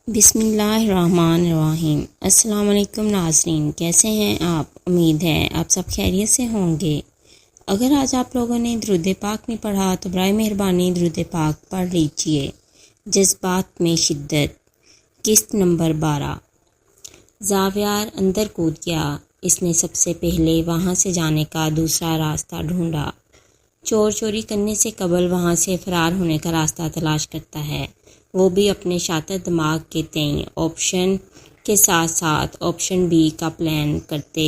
بسم اللہ الرحمن الرحیم۔ السلام علیکم ناظرین، کیسے ہیں آپ؟ امید ہے آپ سب خیریت سے ہوں گے۔ اگر آج آپ لوگوں نے درود پاک نہیں پڑھا تو برائے مہربانی درود پاک پڑھ لیجئے۔ جذبات میں شدت، قسط نمبر 12۔ زاویار اندر کود گیا۔ اس نے سب سے پہلے وہاں سے جانے کا دوسرا راستہ ڈھونڈا۔ چور چوری کرنے سے قبل وہاں سے فرار ہونے کا راستہ تلاش کرتا ہے، وہ بھی اپنے شاطر دماغ کے تئیں آپشن کے ساتھ ساتھ آپشن بی کا پلان کرتے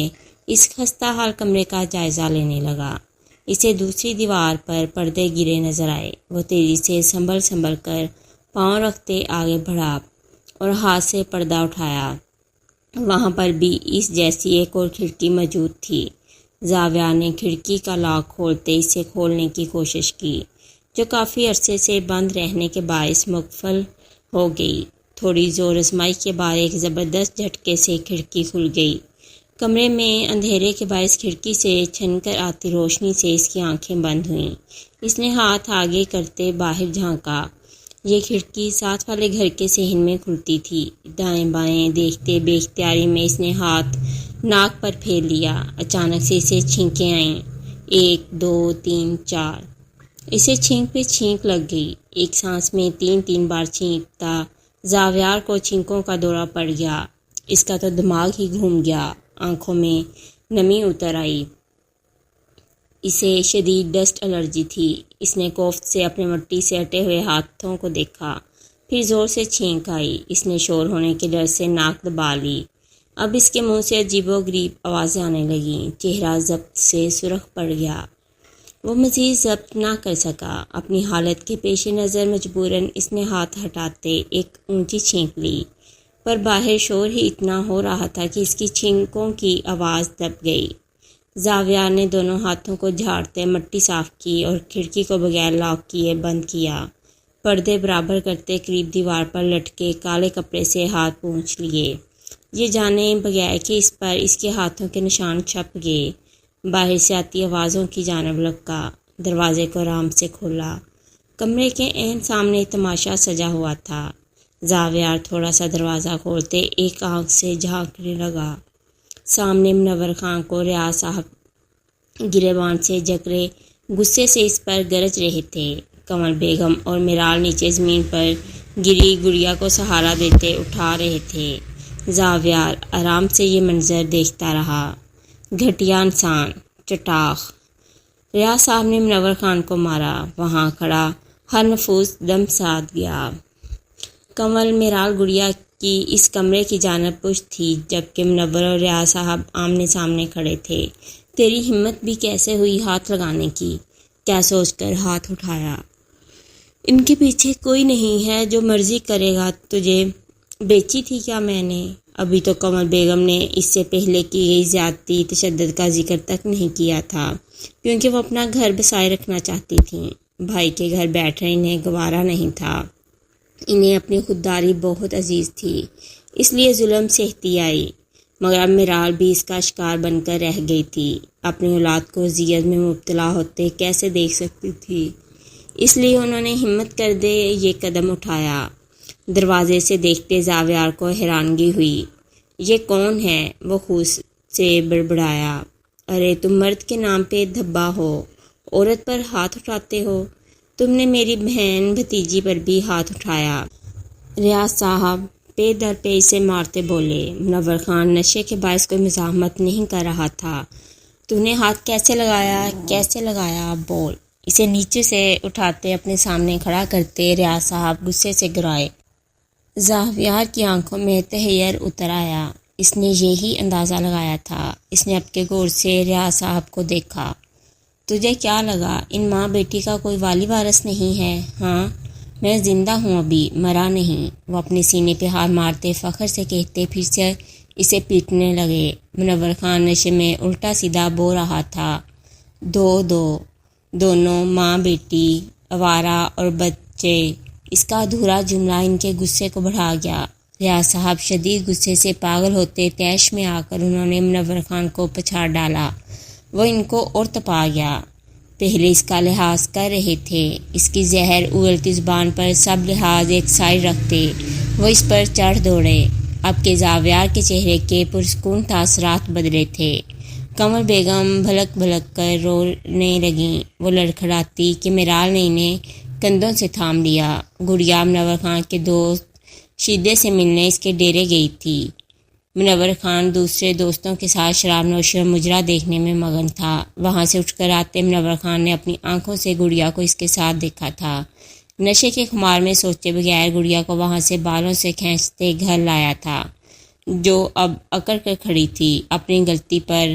اس خستہ حال کمرے کا جائزہ لینے لگا۔ اسے دوسری دیوار پر پردے گرے نظر آئے۔ وہ تیزی سے سنبھل کر پاؤں رکھتے آگے بڑھا اور ہاتھ سے پردہ اٹھایا۔ وہاں پر بھی اس جیسی ایک اور کھڑکی موجود تھی۔ زاویہ نے کھڑکی کا لاک کھولتے اسے کھولنے کی کوشش کی، جو کافی عرصے سے بند رہنے کے باعث مقفل ہو گئی۔ تھوڑی زور آزمائی کے بعد ایک زبردست جھٹکے سے کھڑکی کھل گئی۔ کمرے میں اندھیرے کے باعث کھڑکی سے چھن کر آتی روشنی سے اس کی آنکھیں بند ہوئیں۔ اس نے ہاتھ آگے کرتے باہر جھانکا۔ یہ کھڑکی ساتھ والے گھر کے صحن میں کھلتی تھی۔ دائیں بائیں دیکھتے بے اختیاری میں اس نے ہاتھ ناک پر پھیر لیا۔ اچانک سے اسے چھینکیں آئیں، 1 2 3 4۔ اسے چھینک پہ چھینک لگ گئی۔ ایک سانس میں 3 بار چھینکتا زاویار کو چھینکوں کا دورہ پڑ گیا۔ اس کا تو دماغ ہی گھوم گیا۔ آنکھوں میں نمی اتر آئی۔ اسے شدید ڈسٹ الرجی تھی۔ اس نے کوفت سے اپنے مٹی سے اٹے ہوئے ہاتھوں کو دیکھا، پھر زور سے چھینک آئی۔ اس نے شور ہونے کے ڈر سے ناک دبا لی۔ اب اس کے منہ سے عجیب و غریب آوازیں آنے لگیں۔ چہرہ ضبط سے سرخ پڑ گیا۔ وہ مزید ضبط نہ کر سکا۔ اپنی حالت کے پیش نظر مجبوراً اس نے ہاتھ ہٹاتے ایک اونچی چھینک لی، پر باہر شور ہی اتنا ہو رہا تھا کہ اس کی چھینکوں کی آواز دب گئی۔ زاویہ نے دونوں ہاتھوں کو جھاڑتے مٹی صاف کی اور کھڑکی کو بغیر لاک کیے بند کیا۔ پردے برابر کرتے قریب دیوار پر لٹکے کالے کپڑے سے ہاتھ پونچھ لیے، یہ جانے بغیر کہ اس پر اس کے ہاتھوں کے نشان چھپ گئے۔ باہر سے آتی آوازوں کی جانب لپکا، دروازے کو آرام سے کھولا۔ کمرے کے عین سامنے تماشا سجا ہوا تھا۔ زاویار تھوڑا سا دروازہ کھولتے ایک آنکھ سے جھانکنے لگا۔ سامنے منور خان کو ریاض صاحب گریبان سے جکڑے غصے سے اس پر گرج رہے تھے۔ کنول بیگم اور میرال نیچے زمین پر گری گڑیا کو سہارا دیتے اٹھا رہے تھے۔ زاویار آرام سے یہ منظر دیکھتا رہا۔ گھٹیا انسان، چٹاخ۔ ریاض صاحب نے منور خان کو مارا۔ وہاں کھڑا ہر نفوس دم ساتھ گیا۔ کنول میرال گڑیا کی اس کمرے کی جانب پشت تھی، جبکہ منور اور ریاض صاحب آمنے سامنے کھڑے تھے۔ تیری ہمت بھی کیسے ہوئی ہاتھ لگانے کی؟ کیا سوچ کر ہاتھ اٹھایا؟ ان کے پیچھے کوئی نہیں ہے، جو مرضی کرے گا۔ تجھے بیچی تھی کیا میں نے؟ ابھی تو کنول بیگم نے اس سے پہلے کی گئی زیادتی تشدد کا ذکر تک نہیں کیا تھا، کیونکہ وہ اپنا گھر بسائے رکھنا چاہتی تھیں۔ بھائی کے گھر بیٹھنا انہیں گوارا نہیں تھا۔ انہیں اپنی خودداری بہت عزیز تھی، اس لیے ظلم سہتی آئی، مگر اب میرال بھی اس کا شکار بن کر رہ گئی تھی۔ اپنی اولاد کو اذیت میں مبتلا ہوتے کیسے دیکھ سکتی تھی، اس لیے انہوں نے ہمت کر دے یہ قدم اٹھایا۔ دروازے سے دیکھتے زاویار کو حیرانگی ہوئی۔ یہ کون ہے؟ وہ خوش سے بڑبڑایا۔ ارے تم مرد کے نام پہ دھبا ہو، عورت پر ہاتھ اٹھاتے ہو؟ تم نے میری بہن بھتیجی پر بھی ہاتھ اٹھایا۔ ریاض صاحب پے در پہ اسے مارتے بولے۔ منور خان نشے کے باعث کوئی مزاحمت نہیں کر رہا تھا۔ تو نے ہاتھ کیسے لگایا؟ بول۔ اسے نیچے سے اٹھاتے اپنے سامنے کھڑا کرتے ریاض صاحب غصے سے گرائے۔ زاویار کی آنکھوں میں تحیر اتر آیا۔ اس نے یہی اندازہ لگایا تھا۔ اس نے اب کے غور سے ریاض صاحب کو دیکھا۔ تجھے کیا لگا ان ماں بیٹی کا کوئی والی وارث نہیں ہے؟ ہاں، میں زندہ ہوں، ابھی مرا نہیں۔ وہ اپنے سینے پہ ہاتھ مارتے فخر سے کہتے پھر سے اسے پیٹنے لگے۔ منور خان نشے میں الٹا سیدھا بو رہا تھا۔ دونوں ماں بیٹی، آوارہ اور بچے۔ اس کا ادھورا جملہ ان کے غصے کو بڑھا گیا۔ ریاض صاحب شدید غصے سے پاگل ہوتے طیش میں آ کر انہوں نے منور خان کو پچھاڑ ڈالا۔ وہ ان کو اور تپا گیا۔ پہلے اس کا لحاظ کر رہے تھے، اس کی زہر اگلتی زبان پر سب لحاظ ایک سائڈ رکھتے، وہ اس پر چڑھ دوڑے۔ اب کے زاویار کے چہرے کے پرسکون تاثرات بدلے تھے۔ قمر بیگم بھلک بھلک کر رونے لگیں۔ وہ لڑکھڑاتی کہ میرال نے انہیں کندھوں سے تھام لیا۔ گڑیا منور خان کے دوست شیدے سے ملنے اس کے ڈیرے گئی تھی۔ منور خان دوسرے دوستوں کے ساتھ شراب نوشی اور مجرا دیکھنے میں مگن تھا۔ وہاں سے اٹھ کر آتے منور خان نے اپنی آنکھوں سے گڑیا کو اس کے ساتھ دیکھا تھا۔ نشے کے خمار میں سوچے بغیر گڑیا کو وہاں سے بالوں سے کھینچتے گھر لایا تھا، جو اب اکڑ کر کھڑی تھی۔ اپنی غلطی پر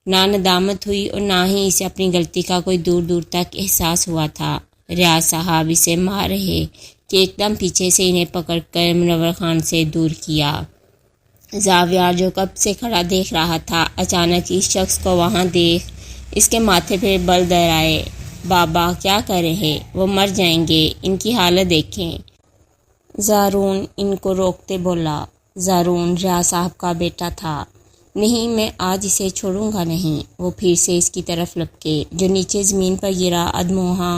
نہ ندامت ہوئی اور نہ ہی اسے اپنی غلطی کا کوئی دور دور تک احساس ہوا تھا۔ ریاض صاحب اسے مار رہے کہ ایک دم پیچھے سے انہیں پکڑ کر منور خان سے دور کیا۔ زاویار جو کب سے کھڑا دیکھ رہا تھا، اچانک اس شخص کو وہاں دیکھ اس کے ماتھے پہ بل در آئے۔ بابا کیا کر رہے؟ وہ مر جائیں گے، ان کی حالت دیکھیں۔ زارون ان کو روکتے بولا۔ زارون ریاض صاحب کا بیٹا تھا۔ نہیں، میں آج اسے چھوڑوں گا نہیں۔ وہ پھر سے اس کی طرف لپکے جو نیچے زمین پر گرا ادموہا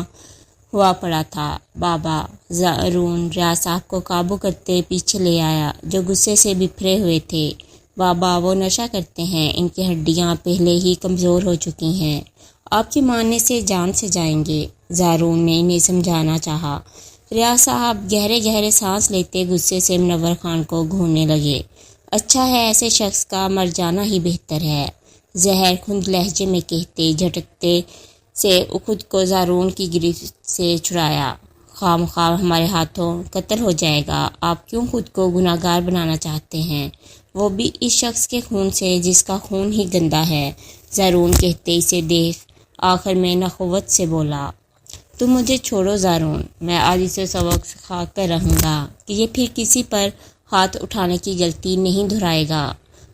ہوا پڑا تھا۔ بابا! زارون ریاض صاحب کو قابو کرتے پیچھے لے آیا جو غصے سے بپھرے ہوئے تھے۔ بابا وہ نشہ کرتے ہیں، ان کی ہڈیاں پہلے ہی کمزور ہو چکی ہیں، آپ کے ماننے سے جان سے جائیں گے۔ زارون نے انہیں سمجھانا چاہا۔ ریاض صاحب گہرے گہرے سانس لیتے غصے سے منور خان کو گھورنے لگے۔ اچھا ہے، ایسے شخص کا مر جانا ہی بہتر ہے، زہر خند لہجے میں کہتے جھٹکتے سے خود کو زارون کی گرفت سے چھڑایا۔ خام خواہ ہمارے ہاتھوں قتل ہو جائے گا، آپ کیوں خود کو گناہ گار بنانا چاہتے ہیں، وہ بھی اس شخص کے خون سے جس کا خون ہی گندا ہے۔ زارون کہتے اسے دیکھ آخر میں نخوت سے بولا، تم مجھے چھوڑو زارون، میں آج اسے سبق سکھا کر رہوں گا کہ یہ پھر کسی پر ہاتھ اٹھانے کی غلطی نہیں دہرائے گا۔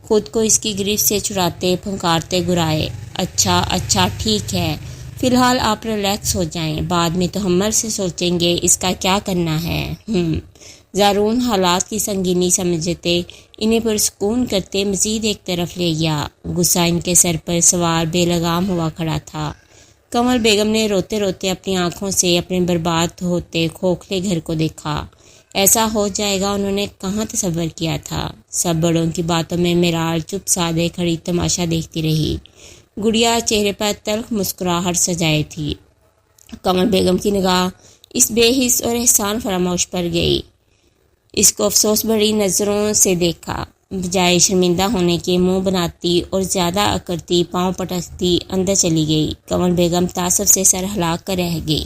خود کو اس کی گرفت سے چھڑاتے پھنکارتے گرائے۔ اچھا ٹھیک ہے، فی الحال آپ ریلیکس ہو جائیں، بعد میں تو ہم سے سوچیں گے اس کا کیا کرنا ہے۔ زارون حالات کی سنگینی سمجھتے انہیں پرسکون کرتے مزید ایک طرف لے گیا۔ غصہ ان کے سر پر سوار بے لگام ہوا کھڑا تھا۔ قمر بیگم نے روتے روتے اپنی آنکھوں سے اپنے برباد ہوتے کھوکھلے گھر کو دیکھا۔ ایسا ہو جائے گا انہوں نے کہاں تصور کیا تھا۔ سب بڑوں کی باتوں میں میرال چپ سادے کھڑی تماشا دیکھتی رہی۔ گڑیا چہرے پر تلخ مسکراہٹ سجائے تھی۔ قمر بیگم کی نگاہ اس بے حس اور احسان فراموش پر گئی۔ اس کو افسوس بھری نظروں سے دیکھا۔ بجائے شرمندہ ہونے کے منہ بناتی اور زیادہ اکڑتی پاؤں پٹکتی اندر چلی گئی۔ قمر بیگم تعصب سے سر ہلا کر رہ گئی۔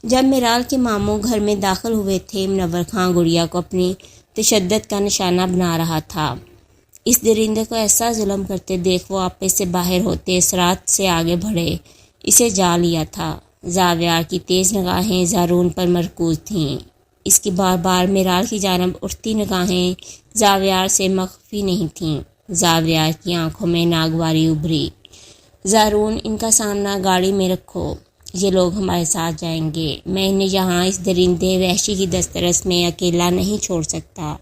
جب میرال کے ماموں گھر میں داخل ہوئے تھے، منور خان گڑیا کو اپنی تشدد کا نشانہ بنا رہا تھا۔ اس درندے کو ایسا ظلم کرتے دیکھ وہ آپے سے باہر ہوتے سرعت سے آگے بڑھے، اسے جا لیا تھا۔ زاویار کی تیز نگاہیں زارون پر مرکوز تھیں۔ اس کی بار بار میرال کی جانب اٹھتی نگاہیں زاویار سے مخفی نہیں تھیں۔ زاویار کی آنکھوں میں ناگواری ابھری۔ زارون ان کا سامنا گاڑی میں رکھو، یہ لوگ ہمارے ساتھ جائیں گے، میں انہیں یہاں اس درندے وحشی کی دسترس میں اکیلا نہیں چھوڑ سکتا۔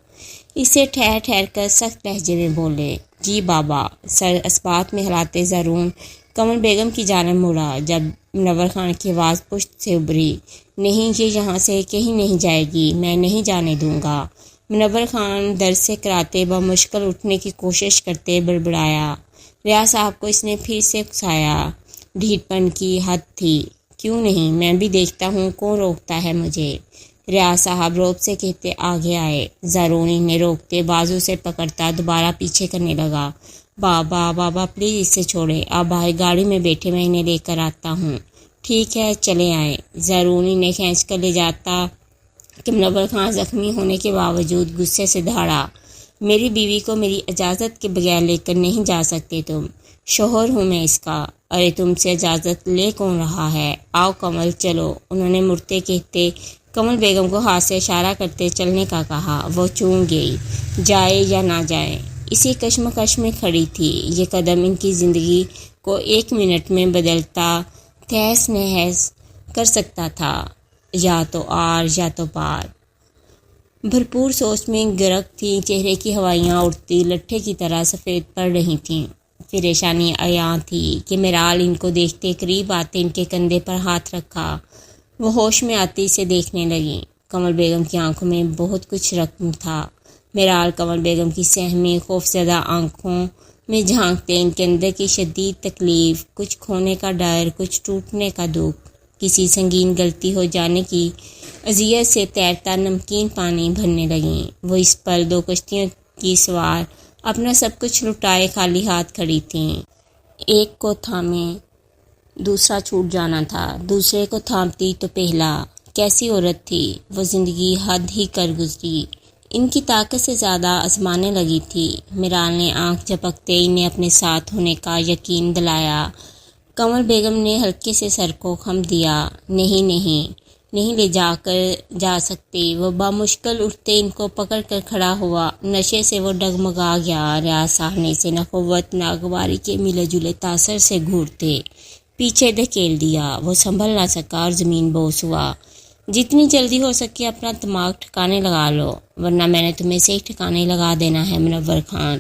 اسے ٹھہر ٹھہر کر سخت لہجے میں بولے۔ جی بابا۔ سر اسبات میں ہلاتے زارون قمر بیگم کی جانب مڑا جب منور خان کی آواز پشت سے ابھری، نہیں، یہ یہاں سے کہیں نہیں جائے گی، میں نہیں جانے دوں گا۔ منور خان در سے کراتے بمشکل اٹھنے کی کوشش کرتے بڑبڑایا۔ ریاض صاحب کو اس نے پھر سے اکسایا۔ ڈھیٹ پن کی حد تھی۔ کیوں نہیں، میں بھی دیکھتا ہوں کون روکتا ہے مجھے۔ ریاض صاحب روب سے کہتے آگے آئے۔ زارون انہیں روکتے بازو سے پکڑتا دوبارہ پیچھے کرنے لگا۔ بابا پلیز اسے چھوڑے، آپ باہر گاڑی میں بیٹھے، میں انہیں لے کر آتا ہوں۔ ٹھیک ہے، چلے آئیں۔ زارون انہیں کھینچ کر لے جاتا کہ منور خان زخمی ہونے کے باوجود غصے سے دھاڑا، میری بیوی کو میری اجازت کے بغیر لے کر نہیں جا سکتے تم، شوہر ہوں میں اس کا۔ ارے تم سے اجازت لے کون رہا ہے، آؤ کمل چلو۔ انہوں نے مڑتے کہتے قمر بیگم کو ہاتھ سے اشارہ کرتے چلنے کا کہا۔ وہ چون گئی، جائے یا نہ جائے اسی کشمکش میں کھڑی تھی۔ یہ قدم ان کی زندگی کو ایک منٹ میں بدلتا تہس نہس کر سکتا تھا، یا تو آر یا تو پار۔ بھرپور سوچ میں گرک تھی، چہرے کی ہوائیاں اڑتی لٹھے کی طرح سفید پڑ رہی تھیں۔ پریشانی عیاں تھی کہ میرال ان کو دیکھتے قریب آتے ان کے کندھے پر ہاتھ رکھا۔ وہ ہوش میں آتی اسے دیکھنے لگیں۔ کمل بیگم کی آنکھوں میں بہت کچھ رقم تھا۔ میرال کمل بیگم کی سہمی خوفزدہ آنکھوں میں جھانکتے، ان کے اندر کی شدید تکلیف، کچھ کھونے کا ڈر، کچھ ٹوٹنے کا دکھ، کسی سنگین غلطی ہو جانے کی اذیت سے تیرتا نمکین پانی بھرنے لگیں۔ وہ اس پل 2 کشتیوں کی سوار اپنا سب کچھ لٹائے خالی ہاتھ کھڑی تھیں۔ ایک کو تھامے دوسرا چھوٹ جانا تھا، دوسرے کو تھامتی تو پہلا۔ کیسی عورت تھی وہ، زندگی حد ہی کر گزری، ان کی طاقت سے زیادہ آزمانے لگی تھی۔ میرال نے آنکھ جھپکتے انہیں اپنے ساتھ ہونے کا یقین دلایا۔ کمل بیگم نے ہلکے سے سر کو خم دیا۔ نہیں لے جا سکتے۔ وہ بامشکل اٹھتے ان کو پکڑ کر کھڑا ہوا۔ نشے سے وہ ڈگمگا گیا۔ ریاض سہنے سے نہ قوت ناگواری کے ملے جلے تاثر سے گھورتے پیچھے دھکیل دیا۔ وہ سنبھل نہ سکا اور زمین بوس ہوا۔ جتنی جلدی ہو سکے اپنا دماغ ٹھکانے لگا لو، ورنہ میں نے تمہیں صحیح ٹھکانے لگا دینا ہے، منور خان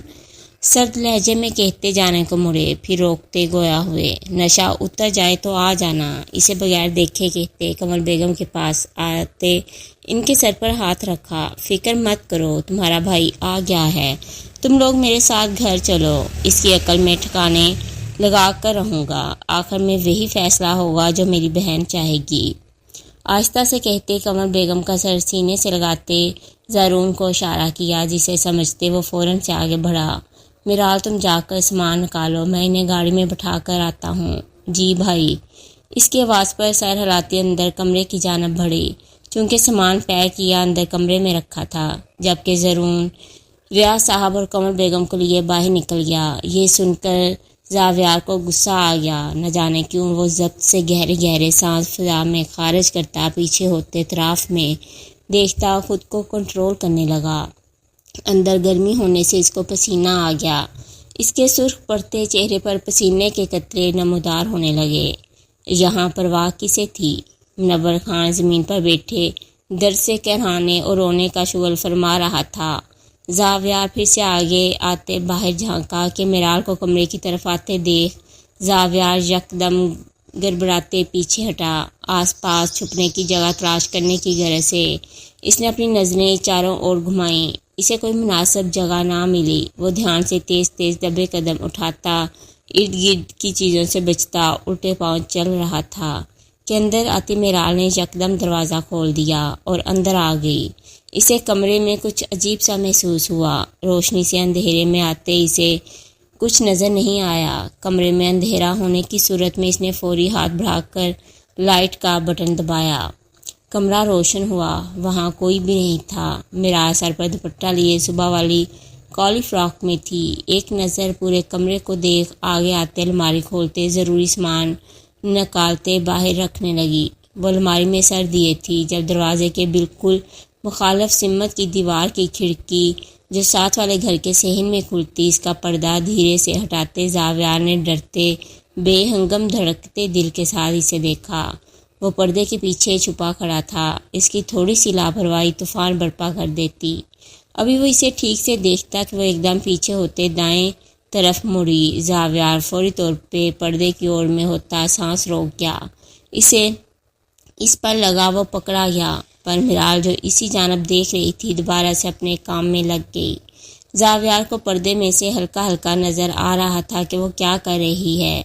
سرد لہجے میں کہتے جانے کو مڑے، پھر روکتے گویا ہوئے۔ نشہ اتر جائے تو آ جانا۔ اسے بغیر دیکھے کہتے کمل بیگم کے پاس آتے ان کے سر پر ہاتھ رکھا۔ فکر مت کرو، تمہارا بھائی آ گیا ہے، تم لوگ میرے ساتھ گھر چلو، اس کی عقل میں ٹھکانے لگا کر رہوں گا، آخر میں وہی فیصلہ ہوگا جو میری بہن چاہے گی۔ آہستہ سے کہتے کمل بیگم کا سر سینے سے لگاتے زارون کو اشارہ کیا، جسے سمجھتے وہ فوراً سے آگے بڑھا۔ میرال تم جا کر سامان نکالو، میں انہیں گاڑی میں بٹھا کر آتا ہوں۔ جی بھائی، اس کی آواز پر سر ہلاتے اندر کمرے کی جانب بڑھی، چونکہ سامان پیک کیا اندر کمرے میں رکھا تھا، جبکہ زارون ریاض صاحب اور کمل بیگم کو لیے باہر نکل گیا۔ یہ سن کر زاویار کو غصہ آ گیا، نہ جانے کیوں وہ ضبط سے گہرے سانس فضا میں خارج کرتا پیچھے ہوتے اطراف میں دیکھتا خود کو کنٹرول کرنے لگا۔ اندر گرمی ہونے سے اس کو پسینہ آ گیا، اس کے سرخ پڑتے چہرے پر پسینے کے قطرے نمودار ہونے لگے۔ یہاں پرواہ کسے تھی؟ منور خان زمین پر بیٹھے درد سے کہرانے اور رونے کا شغل فرما رہا تھا۔ زاویار پھر سے آگے آتے باہر جھانکا کہ میرال کو کمرے کی طرف آتے دیکھ زاویار یکدم گڑبڑاتے پیچھے ہٹا۔ آس پاس چھپنے کی جگہ تلاش کرنے کی غرض سے اس نے اپنی نظریں چاروں اور گھمائیں، اسے کوئی مناسب جگہ نہ ملی۔ وہ دھیان سے تیز دبے قدم اٹھاتا، ارد گرد کی چیزوں سے بچتا، الٹے پاؤں چل رہا تھا کہ اندر آتی میرال نے یکدم دروازہ کھول دیا اور اندر آ گئی۔ اسے کمرے میں کچھ عجیب سا محسوس ہوا۔ روشنی سے اندھیرے میں آتے اسے کچھ نظر نہیں آیا۔ کمرے میں اندھیرا ہونے کی صورت میں اس نے فوری ہاتھ بڑھا کر لائٹ کا بٹن دبایا۔ کمرہ روشن ہوا، وہاں کوئی بھی نہیں تھا۔ میرال سر پر دوپٹہ لیے صبح والی کالی فراک میں تھی۔ ایک نظر پورے کمرے کو دیکھ آگے آتے الماری کھولتے ضروری سامان نکالتے باہر رکھنے لگی۔ وہ الماری میں سر دیے تھی جب دروازے کے بالکل مخالف سمت کی دیوار کی کھڑکی جو ساتھ والے گھر کے صحن میں کھلتی، اس کا پردہ دھیرے سے ہٹاتے زاویار نے ڈرتے بے ہنگم دھڑکتے دل کے ساتھ اسے دیکھا۔ وہ پردے کے پیچھے چھپا کھڑا تھا۔ اس کی تھوڑی سی لاپرواہی طوفان برپا کر دیتی۔ ابھی وہ اسے ٹھیک سے دیکھتا کہ وہ ایک دم پیچھے ہوتے دائیں طرف مڑی۔ زاویار فوری طور پہ پردے کی اور میں ہوتا سانس روک گیا۔ اسے اس پر لگا وہ پکڑا گیا، پر میرال جو اسی جانب دیکھ رہی تھی دوبارہ سے اپنے کام میں لگ گئی۔ زاویار کو پردے میں سے ہلکا ہلکا نظر آ رہا تھا کہ وہ کیا کر رہی ہے۔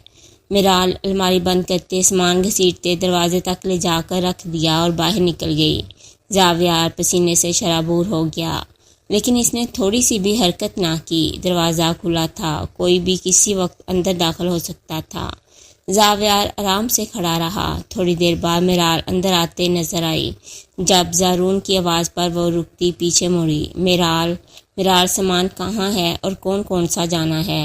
میرال الماری بند کرتے سامان گھسیٹتے دروازے تک لے جا کر رکھ دیا اور باہر نکل گئی۔ زاویار پسینے سے شرابور ہو گیا، لیکن اس نے تھوڑی سی بھی حرکت نہ کی۔ دروازہ کھلا تھا، کوئی بھی کسی وقت اندر داخل ہو سکتا تھا۔ زاویار آرام سے کھڑا رہا۔ تھوڑی دیر بعد میرال اندر آتے نظر آئی۔ جب زارون کی آواز پر وہ رکتی پیچھے مڑی۔ میرال سامان کہاں ہے اور کون سا جانا ہے؟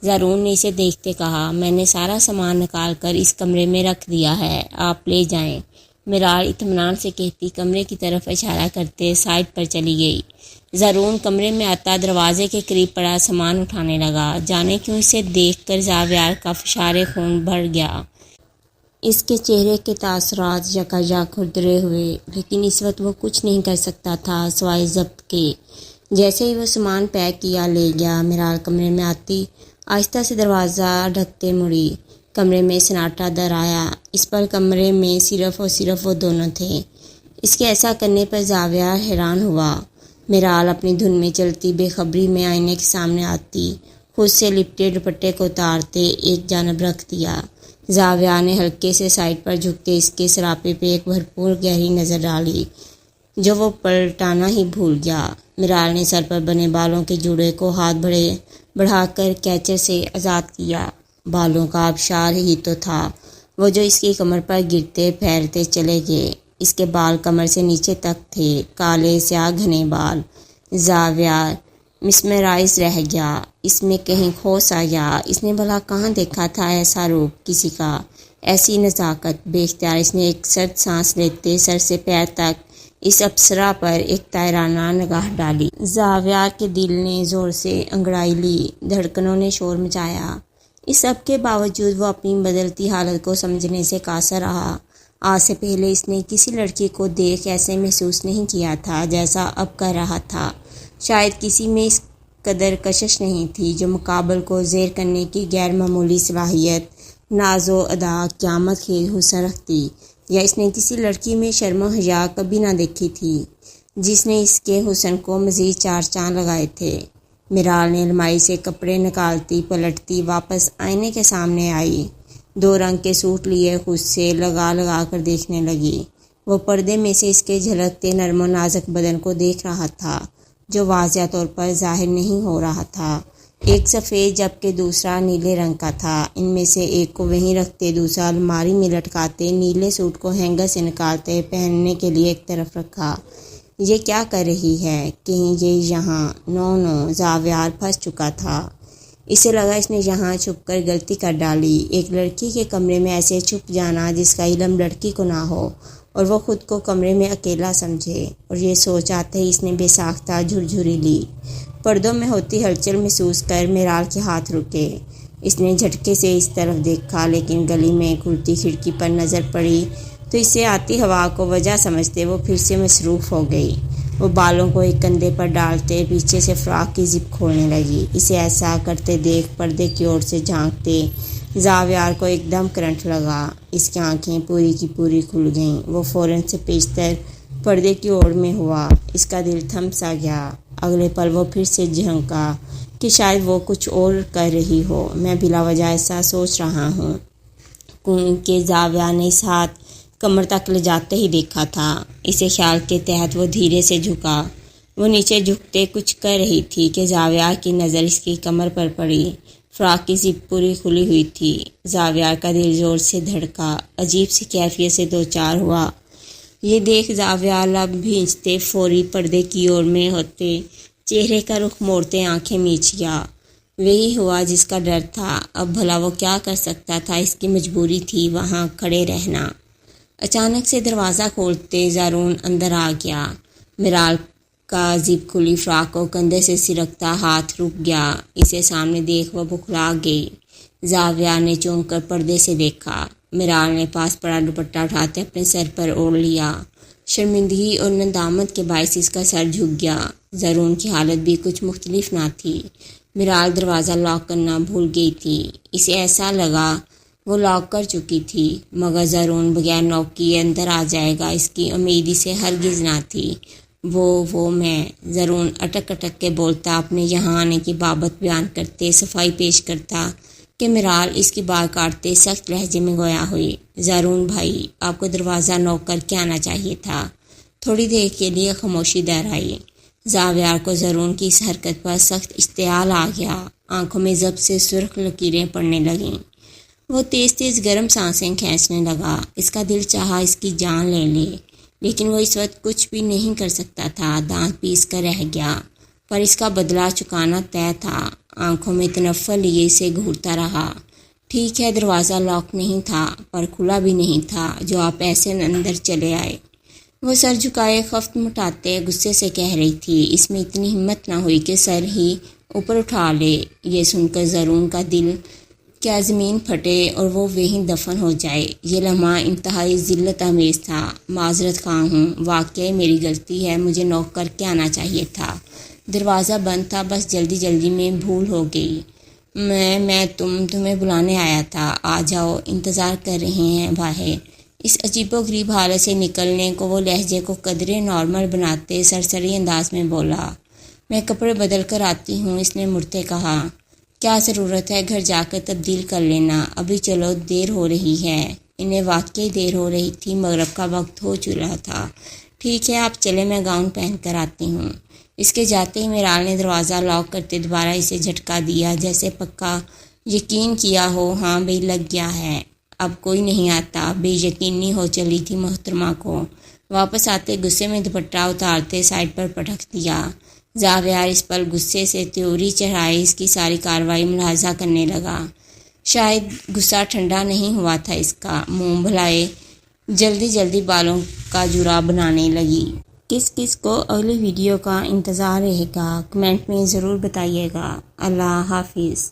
زارون نے اسے دیکھتے کہا، میں نے سارا سامان نکال کر اس کمرے میں رکھ دیا ہے، آپ لے جائیں۔ میرال اطمینان سے کہتی کمرے کی طرف اشارہ کرتے سائڈ پر چلی گئی۔ زارون کمرے میں آتا دروازے کے قریب پڑا سامان اٹھانے لگا۔ جانے کیوں اسے دیکھ کر زاویار کا فشار خون بڑھ گیا۔ اس کے چہرے کے تاثرات یکایک کھردرے ہوئے، لیکن اس وقت وہ کچھ نہیں کر سکتا تھا سوائے ضبط کے۔ جیسے ہی وہ سامان پیک کیا لے گیا، میرال کمرے میں آتی آہستہ سے دروازہ ڈھکتے مڑی۔ کمرے میں سناٹا در آیا۔ اس پل کمرے میں صرف وہ دونوں تھے۔ اس کے ایسا کرنے پر زاویہ حیران ہوا۔ میرال اپنی دھن میں چلتی بے خبری میں آئینے کے سامنے آتی، خود سے لپٹے دوپٹے کو اتارتے ایک جانب رکھ دیا۔ زاویہ نے ہلکے سے سائڈ پر جھکتے اس کے سراپے پہ ایک بھرپور گہری نظر ڈالی جو وہ پلٹانا ہی بھول گیا۔ میرال نے سر پر بنے بالوں کے جوڑے کو ہاتھ بڑھا کر کیچر سے آزاد کیا۔ بالوں کا آبشار ہی تو تھا وہ جو اس کی کمر پر گرتے پھیلتے چلے گئے۔ اس کے بال کمر سے نیچے تک تھے، کالے سیاہ گھنے بال۔ زاویہ مسمرائز رہ گیا، اس میں کہیں کھوس آ گیا۔ اس نے بھلا کہاں دیکھا تھا ایسا روپ کسی کا، ایسی نزاکت؟ بے اختیار اس نے ایک سرد سانس لیتے سر سے پیر تک اس اپسرا پر ایک طائرانہ نگاہ ڈالی۔ زاویہ کے دل نے زور سے انگڑائی لی، دھڑکنوں نے شور مچایا۔ اس سب کے باوجود وہ اپنی بدلتی حالت کو سمجھنے سے قاصر رہا۔ آج سے پہلے اس نے کسی لڑکی کو دیکھ ایسے محسوس نہیں کیا تھا جیسا اب کر رہا تھا۔ شاید کسی میں اس قدر کشش نہیں تھی جو مقابل کو زیر کرنے کی غیر معمولی صلاحیت، ناز و ادا، قیامت خیز حسن رکھتی، یا اس نے کسی لڑکی میں شرم و حیا کبھی نہ دیکھی تھی جس نے اس کے حسن کو مزید چار چاند لگائے تھے۔ میرال نے الماری سے کپڑے نکالتی پلٹتی واپس آئینے کے سامنے آئی۔ 2 رنگ کے سوٹ لیے خود سے لگا کر دیکھنے لگی۔ وہ پردے میں سے اس کے جھلکتے نرم و نازک بدن کو دیکھ رہا تھا جو واضح طور پر ظاہر نہیں ہو رہا تھا۔ ایک سفید جبکہ دوسرا نیلے رنگ کا تھا۔ ان میں سے ایک کو وہیں رکھتے دوسرا الماری میں لٹکاتے نیلے سوٹ کو ہینگر سے نکالتے پہننے کے لیے ایک طرف رکھا۔ یہ کیا کر رہی ہے؟ کہیں یہ یہاں نو زاویہ پھنس چکا تھا۔ اسے لگا اس نے یہاں چھپ کر غلطی کر ڈالی۔ ایک لڑکی کے کمرے میں ایسے چھپ جانا جس کا علم لڑکی کو نہ ہو اور وہ خود کو کمرے میں اکیلا سمجھے، اور یہ سوچ آتے ہی اس نے بے ساختہ جھرجھری لی۔ پردوں میں ہوتی ہلچل محسوس کر میرال کے ہاتھ رکے۔ اس نے جھٹکے سے اس طرف دیکھا، لیکن گلی میں کھلتی کھڑکی پر نظر پڑی تو اس سے آتی ہوا کو وجہ سمجھتے وہ پھر سے مصروف ہو گئی۔ وہ بالوں کو ایک کندھے پر ڈالتے پیچھے سے فراق کی زپ کھولنے لگی۔ اسے ایسا کرتے دیکھ پردے کی اور سے جھانکتے زاویہ کو ایک دم کرنٹ لگا۔ اس کی آنکھیں پوری کی پوری کھل گئیں۔ وہ فوراً سے پیچھتر پردے کی اوڑ میں ہوا۔ اس کا دل تھم سا گیا۔ اگلے پل وہ پھر سے جھنکا کہ شاید وہ کچھ اور کر رہی ہو۔ میں بلا وجہ ایسا سوچ رہا ہوں کہ زاویہ نے اس ہاتھ کمر تک لے جاتے ہی دیکھا تھا۔ اسے خیال کے تحت وہ دھیرے سے جھکا۔ وہ نیچے جھکتے کچھ کر رہی تھی کہ زاویہ کی نظر اس کی کمر پر پڑی۔ فراق کی زپ پوری کھلی ہوئی تھی۔ زاویہ کا دل زور سے دھڑکا، عجیب سی کیفیت سے دوچار ہوا۔ یہ دیکھ زاویہ لب بھینچتے فوری پردے کی اور میں ہوتے چہرے کا رخ موڑتے آنکھیں میچ گیا۔ وہی ہوا جس کا ڈر تھا۔ اب بھلا وہ کیا کر سکتا تھا؟ اس کی مجبوری تھی وہاں کھڑے رہنا۔ اچانک سے دروازہ کھولتے زارون اندر آ گیا۔ میرال کا زپ کھلی فراق کو کندھے سے سرکتا ہاتھ رک گیا۔ اسے سامنے دیکھ وہ بکھلا گئی۔ زاویہ نے چونک کر پردے سے دیکھا۔ میرال نے پاس پڑا دوپٹہ اٹھاتے اپنے سر پر اوڑھ لیا۔ شرمندگی اور ندامت کے باعث اس کا سر جھک گیا۔ زارون کی حالت بھی کچھ مختلف نہ تھی۔ میرال دروازہ لاک کرنا بھول گئی تھی۔ اسے ایسا لگا وہ لاک کر چکی تھی، مگر زارون بغیر نوک کیے اندر آ جائے گا اس کی امید اسے ہرگز نہ تھی۔ وہ میں زارون اٹک اٹک کے بولتا، اپنے یہاں آنے کی بابت بیان کرتے صفائی پیش کرتا کہ میرال اس کی بال کاٹتے سخت لہجے میں گویا ہوئی، زارون بھائی، آپ کو دروازہ نوک کر کے آنا چاہیے تھا۔ تھوڑی دیر کے لیے خاموشی دہرائی۔ زاویہ کو زارون کی اس حرکت پر سخت اشتعال آ گیا۔ آنکھوں میں ضبط سے سرخ لکیریں پڑنے لگیں۔ وہ تیز تیز گرم سانسیں کھینچنے لگا۔ اس کا دل چاہا اس کی جان لے لے، لیکن وہ اس وقت کچھ بھی نہیں کر سکتا تھا۔ دانت پیس کر رہ گیا، پر اس کا بدلہ چکانا طے تھا۔ آنکھوں میں تنفر لیے اسے گھورتا رہا۔ ٹھیک ہے، دروازہ لاک نہیں تھا، پر کھلا بھی نہیں تھا جو آپ ایسے اندر چلے آئے۔ وہ سر جھکائے خفت مٹاتے غصے سے کہہ رہی تھی۔ اس میں اتنی ہمت نہ ہوئی کہ سر ہی اوپر اٹھا لے۔ یہ سن کر زارون کا دل کیا زمین پھٹے اور وہ وہیں دفن ہو جائے۔ یہ لمحہ انتہائی ذلت آمیز تھا۔ معذرت خواہ ہوں، واقعی میری غلطی ہے، مجھے نوک کر کے آنا چاہیے تھا۔ دروازہ بند تھا، بس جلدی جلدی میں بھول ہو گئی۔ میں تمہیں بلانے آیا تھا، آ جاؤ، انتظار کر رہے ہیں باہر۔ اس عجیب و غریب حالت سے نکلنے کو وہ لہجے کو قدرے نارمل بناتے سرسری انداز میں بولا، میں کپڑے بدل کر آتی ہوں۔ اس نے مڑتے کہا، کیا ضرورت ہے، گھر جا کر تبدیل کر لینا، ابھی چلو، دیر ہو رہی ہے۔ انہیں واقعی دیر ہو رہی تھی، مغرب کا وقت ہو چلا تھا۔ ٹھیک ہے، آپ چلے، میں گاؤن پہن کر آتی ہوں۔ اس کے جاتے ہی میرال نے دروازہ لاک کرتے دوبارہ اسے جھٹکا دیا، جیسے پکا یقین کیا ہو، ہاں بھئی لگ گیا ہے، اب کوئی نہیں آتا۔ بے یقینی ہو چلی تھی محترمہ کو۔ واپس آتے غصے میں دوپٹہ اتارتے سائڈ پر پٹک دیا۔ زاویار اس پل غصے سے تیوری چڑھائے اس کی ساری کارروائی ملاحظہ کرنے لگا۔ شاید غصہ ٹھنڈا نہیں ہوا تھا اس کا۔ منہ بھلائے جلدی جلدی بالوں کا جوڑا بنانے لگی۔ کس کو اگلی ویڈیو کا انتظار رہے گا، کمنٹ میں ضرور بتائیے گا۔ اللہ حافظ۔